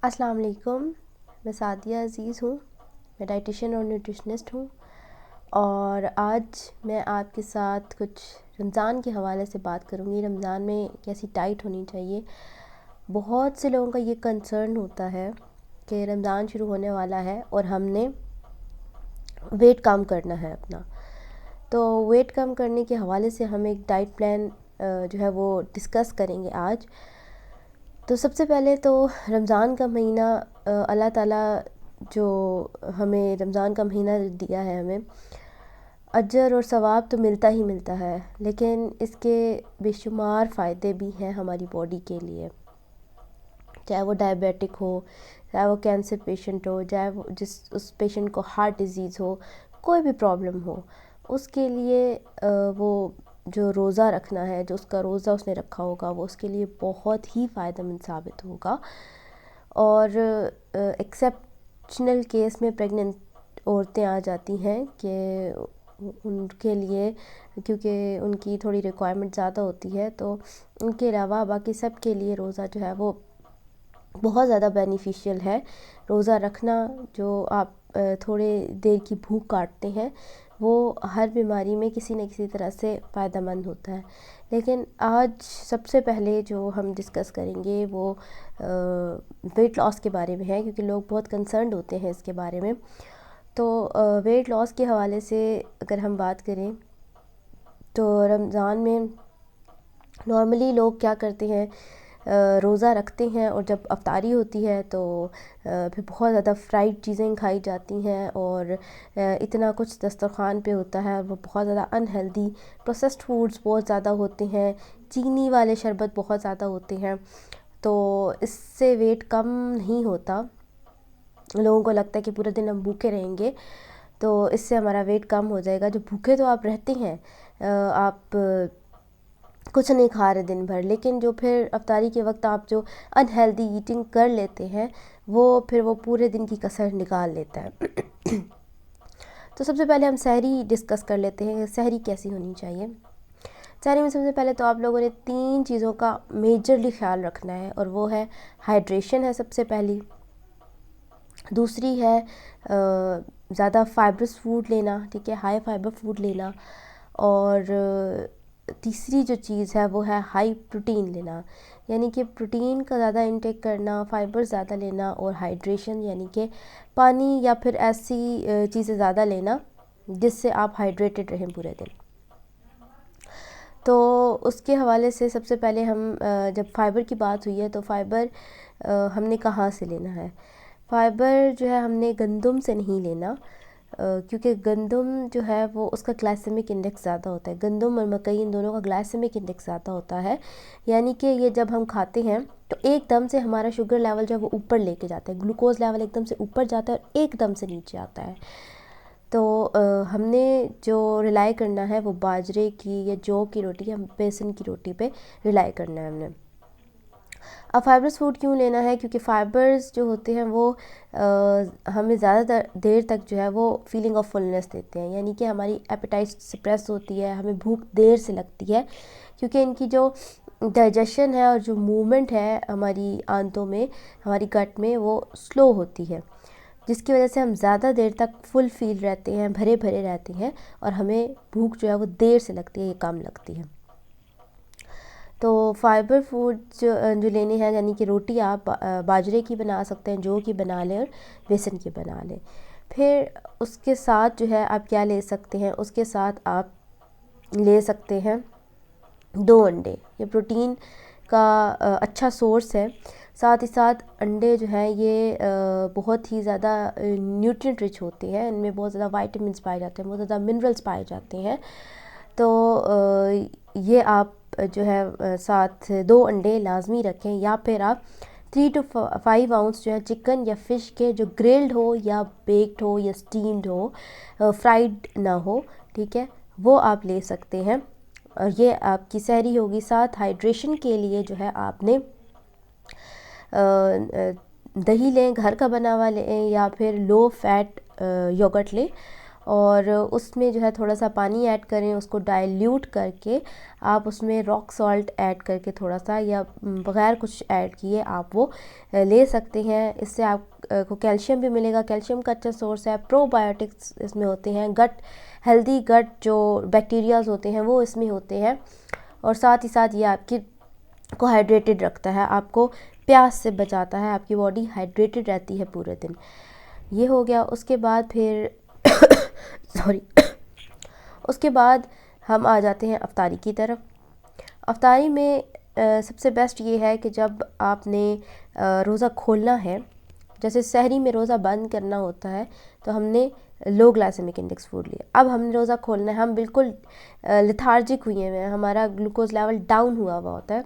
अस्सलाम वालेकुम। मैं सादिया अज़ीज़ हूँ। मैं डाइटिशियन और न्यूट्रिशनिस्ट हूँ और आज मैं आपके साथ कुछ रमज़ान के हवाले से बात करूँगी। रमज़ान में कैसी डाइट होनी चाहिए। बहुत से लोगों का ये कंसर्न होता है कि रमज़ान शुरू होने वाला है और हमने वेट कम करना है अपना। तो वेट कम करने के हवाले से हम एक डाइट प्लान जो है वो डिस्कस करेंगे आज। तो सबसे पहले तो रमज़ान का महीना अल्लाह ताला जो हमें रमज़ान का महीना दिया है, हमें अजर और सवाब तो मिलता ही मिलता है, लेकिन इसके बेशुमार फ़ायदे भी हैं हमारी बॉडी के लिए। चाहे वो डायबिटिक हो, चाहे वो कैंसर पेशेंट हो, चाहे वो उस पेशेंट को हार्ट डिज़ीज़ हो, कोई भी प्रॉब्लम हो, उसके लिए वो जो रोज़ा रखना है, जो उसका रोज़ा उसने रखा होगा, वो उसके लिए बहुत ही फ़ायदेमंद साबित होगा। और एक्सेप्शनल केस में प्रेग्नेंट औरतें आ जाती हैं कि उनके लिए, क्योंकि उनकी थोड़ी रिक्वायरमेंट ज़्यादा होती है, तो उनके अलावा बाकी सब के लिए रोज़ा जो है वो बहुत ज़्यादा बेनिफिशियल है। रोज़ा रखना, जो आप थोड़े देर की भूख काटते हैं, वो हर बीमारी में किसी न किसी तरह से फ़ायदेमंद होता है। लेकिन आज सबसे पहले जो हम डिस्कस करेंगे वो वेट लॉस के बारे में है, क्योंकि लोग बहुत कंसर्न्ड होते हैं इसके बारे में। तो वेट लॉस के हवाले से अगर हम बात करें तो रमज़ान में नॉर्मली लोग क्या करते हैं, रोज़ा रखते हैं और जब अफ्तारी होती है तो फिर बहुत ज़्यादा फ्राइड चीज़ें खाई जाती हैं और इतना कुछ दस्तरख़्वान पे होता है, वो बहुत ज़्यादा अनहेल्दी प्रोसेस्ड फूड्स बहुत ज़्यादा होते हैं, चीनी वाले शरबत बहुत ज़्यादा होते हैं। तो इससे वेट कम नहीं होता। लोगों को लगता है कि पूरे दिन हम भूखे रहेंगे तो इससे हमारा वेट कम हो जाएगा। जो भूखे तो आप रहते हैं, आप कुछ नहीं खा रहे दिन भर, लेकिन जो फिर अफ्तारी के वक्त आप जो अनहेल्दी ईटिंग कर लेते हैं, वो फिर वो पूरे दिन की कसर निकाल लेता है। तो सबसे पहले हम सहरी डिस्कस कर लेते हैं, सहरी कैसी होनी चाहिए। सहरी में सबसे पहले तो आप लोगों ने 3 चीज़ों का मेजरली ख्याल रखना है, और वो है हाइड्रेशन है सबसे पहली, दूसरी है ज़्यादा फाइबरस फूड लेना, ठीक है, हाई फाइबर फूड लेना, और तीसरी जो चीज़ है वो है हाई प्रोटीन लेना, यानी कि प्रोटीन का ज़्यादा इंटेक करना, फाइबर ज़्यादा लेना, और हाइड्रेशन यानी कि पानी या फिर ऐसी चीज़ें ज़्यादा लेना जिससे आप हाइड्रेटेड रहें पूरे दिन। तो उसके हवाले से सबसे पहले हम जब फ़ाइबर की बात हुई है तो फ़ाइबर हमने कहाँ से लेना है। फ़ाइबर जो है हमने गंदम से नहीं लेना, क्योंकि गंदम जो है वो उसका ग्लाइसेमिक इंडेक्स ज़्यादा होता है। गंदम और मकई इन दोनों का ग्लाइसेमिक इंडेक्स ज़्यादा होता है, यानी कि ये जब हम खाते हैं तो एकदम से हमारा शुगर लेवल जो है वो ऊपर लेके जाता है, ग्लूकोज़ लेवल एकदम से ऊपर जाता है और एकदम से नीचे आता है। तो हमने जो रिलाई करना है वो बाजरे की या जौ की रोटी या बेसन की रोटी पे रिलाई करना है हमने। अब फाइबर्स फूड क्यों लेना है, क्योंकि फ़ाइबर्स जो होते हैं वो हमें ज़्यादा देर तक जो है वो फीलिंग ऑफ फुलनेस देते हैं, यानी कि हमारी एपेटाइट सप्रेस होती है, हमें भूख देर से लगती है, क्योंकि इनकी जो डाइजेशन है और जो मूवमेंट है हमारी आंतों में, हमारी गट में, वो स्लो होती है, जिसकी वजह से हम ज़्यादा देर तक फुल फील रहते हैं, भरे भरे रहते हैं, और हमें भूख जो है वो देर से लगती है, ये कम लगती है। तो फाइबर फूड जो लेने हैं, यानी कि रोटी आप बाजरे की बना सकते हैं, जौ की बना लें और बेसन की बना लें। फिर उसके साथ जो है आप क्या ले सकते हैं, उसके साथ आप ले सकते हैं 2 अंडे। ये प्रोटीन का अच्छा सोर्स है। साथ ही साथ अंडे जो हैं ये बहुत ही ज़्यादा न्यूट्रिएंट रिच होते हैं, इनमें बहुत ज़्यादा विटामिन्स पाए जाते हैं, बहुत ज़्यादा मिनरल्स पाए जाते हैं। तो ये आप जो है साथ 2 अंडे लाजमी रखें, या फिर आप 3 to 5 आउंस जो है चिकन या फ़िश के, जो ग्रिल्ड हो या बेक्ड हो या स्टीम्ड हो, फ्राइड ना हो, ठीक है, वो आप ले सकते हैं। और ये आपकी सहरी होगी। साथ हाइड्रेशन के लिए जो है आपने दही लें, घर का बना हुआ लें, या फिर लो फैट योगर्ट लें, और उसमें जो है थोड़ा सा पानी ऐड करें, उसको डाइल्यूट करके आप उसमें रॉक सॉल्ट ऐड करके थोड़ा सा, या बग़ैर कुछ ऐड किए आप वो ले सकते हैं। इससे आप को कैल्शियम भी मिलेगा। कैल्शियम का अच्छा सोर्स है। प्रोबायोटिक्स इसमें होते हैं, गट हेल्दी गट जो बैक्टीरियाज होते हैं वो इसमें होते हैं, और साथ ही साथ ये आपकी को हाइड्रेटेड रखता है, आपको प्यास से बचाता है, आपकी बॉडी हाइड्रेटेड रहती है पूरे दिन। ये हो गया। उसके बाद फिर सॉरी उसके बाद हम आ जाते हैं अफ्तारी की तरफ। अफ्तारी में सबसे बेस्ट ये है कि जब आपने रोज़ा खोलना है, जैसे सहरी में रोज़ा बंद करना होता है तो हमने लो ग्लाइसेमिक इंडेक्स फूड लिया, अब हमने रोज़ा खोलना है, हम बिल्कुल लेथार्जिक हुए हैं, हमारा ग्लूकोज लेवल डाउन हुआ हुआ होता है,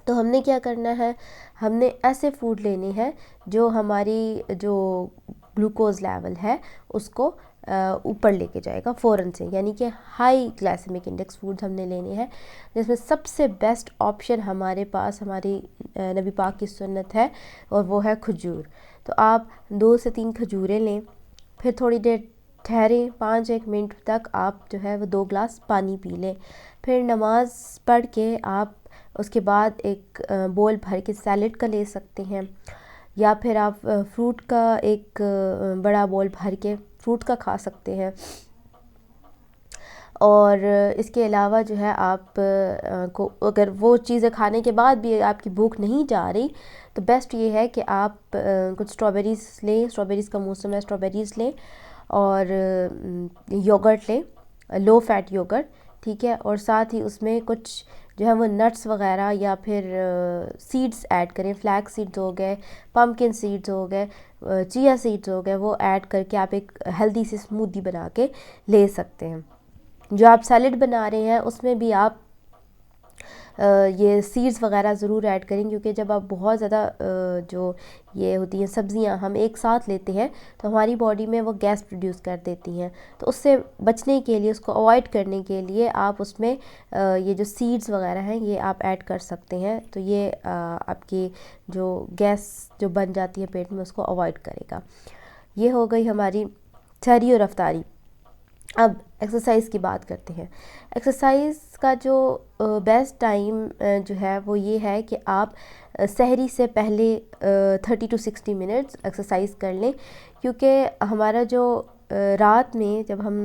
तो हमने क्या करना है, हमने ऐसे फूड लेने हैं जो हमारी जो ग्लूकोज लेवल है उसको ऊपर लेके जाएगा फ़ौरन से, यानी कि हाई ग्लाइसेमिक इंडेक्स फूड्स हमने लेने हैं, जिसमें सबसे बेस्ट ऑप्शन हमारे पास हमारी नबी पाक की सुन्नत है, और वो है खजूर। तो आप 2 से 3 खजूरें लें, फिर थोड़ी देर ठहरें, 5-1 मिनट तक आप जो है वो 2 ग्लास पानी पी लें। फिर नमाज़ पढ़ के आप उसके बाद एक बोल भर के सैलेड का ले सकते हैं, या फिर आप फ्रूट का एक बड़ा बोल भर के फ्रूट का खा सकते हैं। और इसके अलावा जो है आप को अगर वो चीज़ें खाने के बाद भी आपकी भूख नहीं जा रही तो बेस्ट ये है कि आप कुछ स्ट्रॉबेरीज़ लें, स्ट्रॉबेरीज़ का मौसम है, स्ट्रॉबेरीज़ लें, और योगर्ट लें, लो फैट योगर्ट, ठीक है, और साथ ही उसमें कुछ जो है वो नट्स वगैरह या फिर सीड्स ऐड करें, फ्लैक्स सीड्स हो गए, पम्पकिन सीड्स हो गए, चिया सीड्स हो गए, वो ऐड करके आप एक हेल्दी सी स्मूदी बना के ले सकते हैं। जो आप सैलेड बना रहे हैं उसमें भी आप ये सीड्स वगैरह ज़रूर ऐड करें, क्योंकि जब आप बहुत ज़्यादा जो ये होती हैं सब्ज़ियां हम एक साथ लेते हैं तो हमारी बॉडी में वो गैस प्रोड्यूस कर देती हैं, तो उससे बचने के लिए, उसको अवॉइड करने के लिए आप उसमें ये जो सीड्स वगैरह हैं ये आप ऐड कर सकते हैं, तो ये आपकी जो गैस जो बन जाती है पेट में उसको अवॉइड करेगा। ये हो गई हमारी सहरी और अफ्तारी। अब एक्सरसाइज़ की बात करते हैं। एक्सरसाइज़ का जो बेस्ट टाइम जो है वो ये है कि आप सहरी से पहले 30 to 60 मिनट्स एक्सरसाइज कर लें, क्योंकि हमारा जो रात में जब हम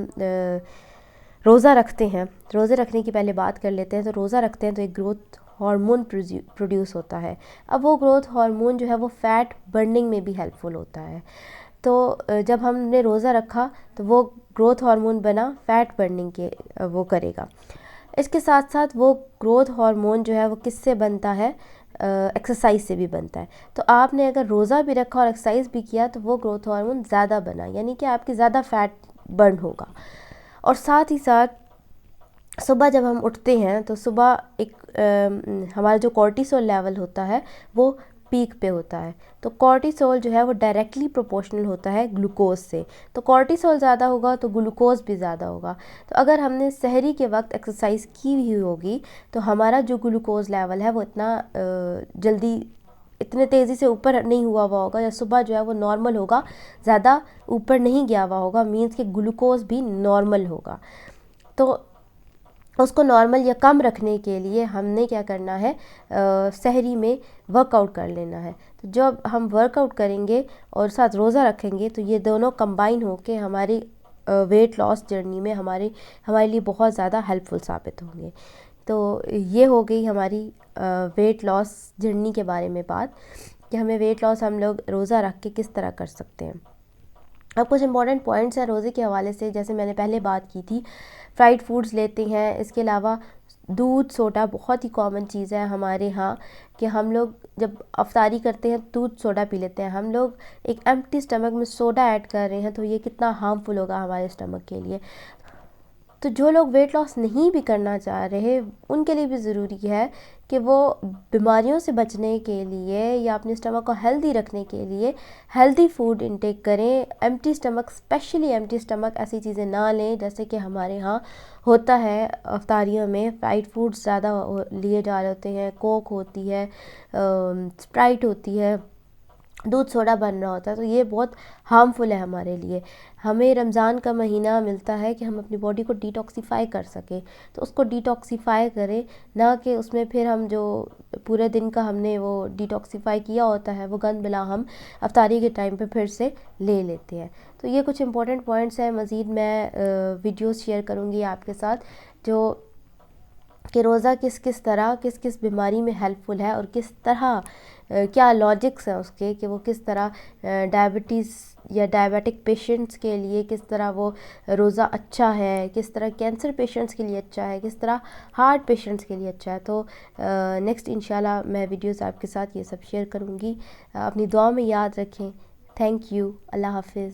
रोज़ा रखते हैं, रोज़े रखने की पहले बात कर लेते हैं, तो रोज़ा रखते हैं तो एक ग्रोथ हार्मोन प्रोड्यूस होता है। अब वो ग्रोथ हार्मोन जो है वो फ़ैट बर्निंग में भी हेल्पफुल होता है, तो जब हमने रोज़ा रखा तो वो ग्रोथ हार्मोन बना, फ़ैट बर्निंग के वो करेगा। इसके साथ साथ वो ग्रोथ हार्मोन जो है वो किससे बनता है, एक्सरसाइज से भी बनता है। तो आपने अगर रोज़ा भी रखा और एक्सरसाइज भी किया तो वो ग्रोथ हार्मोन ज़्यादा बना, यानी कि आपकी ज़्यादा फ़ैट बर्न होगा। और साथ ही साथ सुबह जब हम उठते हैं तो सुबह एक हमारा जो कॉर्टिसोल लेवल होता है वो पीक पे होता है, तो कॉर्टिसोल जो है वो डायरेक्टली प्रोपोर्शनल होता है ग्लूकोज से, तो कॉर्टिसोल ज़्यादा होगा तो ग्लूकोज भी ज़्यादा होगा। तो अगर हमने सहरी के वक्त एक्सरसाइज की हुई होगी तो हमारा जो ग्लूकोज लेवल है वो इतना जल्दी इतने तेज़ी से ऊपर नहीं हुआ होगा, या सुबह जो है वो नॉर्मल होगा, ज़्यादा ऊपर नहीं गया हुआ होगा, मीन्स कि ग्लूकोज भी नॉर्मल होगा। तो उसको नॉर्मल या कम रखने के लिए हमने क्या करना है, सहरी में वर्कआउट कर लेना है। तो जब हम वर्कआउट करेंगे और साथ रोज़ा रखेंगे तो ये दोनों कंबाइन होके हमारी वेट लॉस जर्नी में हमारे लिए बहुत ज़्यादा हेल्पफुल साबित होंगे। तो ये हो गई हमारी वेट लॉस जर्नी के बारे में बात, कि हमें वेट लॉस हम लोग रोज़ा रख के किस तरह कर सकते हैं। अब कुछ इंपॉर्टेंट पॉइंट्स हैं रोज़े के हवाले से, जैसे मैंने पहले बात की थी, फ्राइड फूड्स लेते हैं। इसके अलावा दूध सोडा बहुत ही कॉमन चीज़ है हमारे यहाँ, कि हम लोग जब अफ्तारी करते हैं दूध सोडा पी लेते हैं। हम लोग एक एम्प्टी स्टमक में सोडा ऐड कर रहे हैं, तो ये कितना हार्मफुल होगा हमारे स्टमक के लिए। तो जो लोग वेट लॉस नहीं भी करना चाह रहे उनके लिए भी ज़रूरी है कि वो बीमारियों से बचने के लिए या अपने स्टमक को हेल्दी रखने के लिए हेल्दी फूड इंटेक करें। Empty stomach, specially empty stomach ऐसी चीज़ें ना लें, जैसे कि हमारे यहाँ होता है अफ्तारियों में फ्राइड फूड्स ज़्यादा लिए जा रहे होते हैं, कोक होती है, स्प्राइट होती है, दूध सोडा बन रहा होता है, तो ये बहुत हार्मफुल है हमारे लिए। हमें रमज़ान का महीना मिलता है कि हम अपनी बॉडी को डिटॉक्सिफ़ाई कर सकें, तो उसको डिटॉक्सिफ़ाई करें, ना कि उसमें फिर हम जो पूरे दिन का हमने वो डिटॉक्सिफ़ाई किया होता है वो गंद मिला हम अफ्तारी के टाइम पे फिर से ले लेते हैं। तो ये कुछ इंपॉर्टेंट पॉइंट्स हैं। मज़ीद मैं वीडियोस शेयर करूँगी आपके साथ, जो कि रोज़ा किस किस तरह किस किस बीमारी में हेल्पफुल है, और किस तरह क्या लॉजिक्स हैं उसके, कि वो किस तरह डायबिटीज़ या डायबिटिक पेशेंट्स के लिए किस तरह वो रोज़ा अच्छा है, किस तरह कैंसर पेशेंट्स के लिए अच्छा है, किस तरह हार्ट पेशेंट्स के लिए अच्छा है। तो नेक्स्ट इंशाल्लाह मैं वीडियोस आपके साथ ये सब शेयर करूँगी। अपनी दुआ में याद रखें। Thank you. अल्लाह हाफिज़।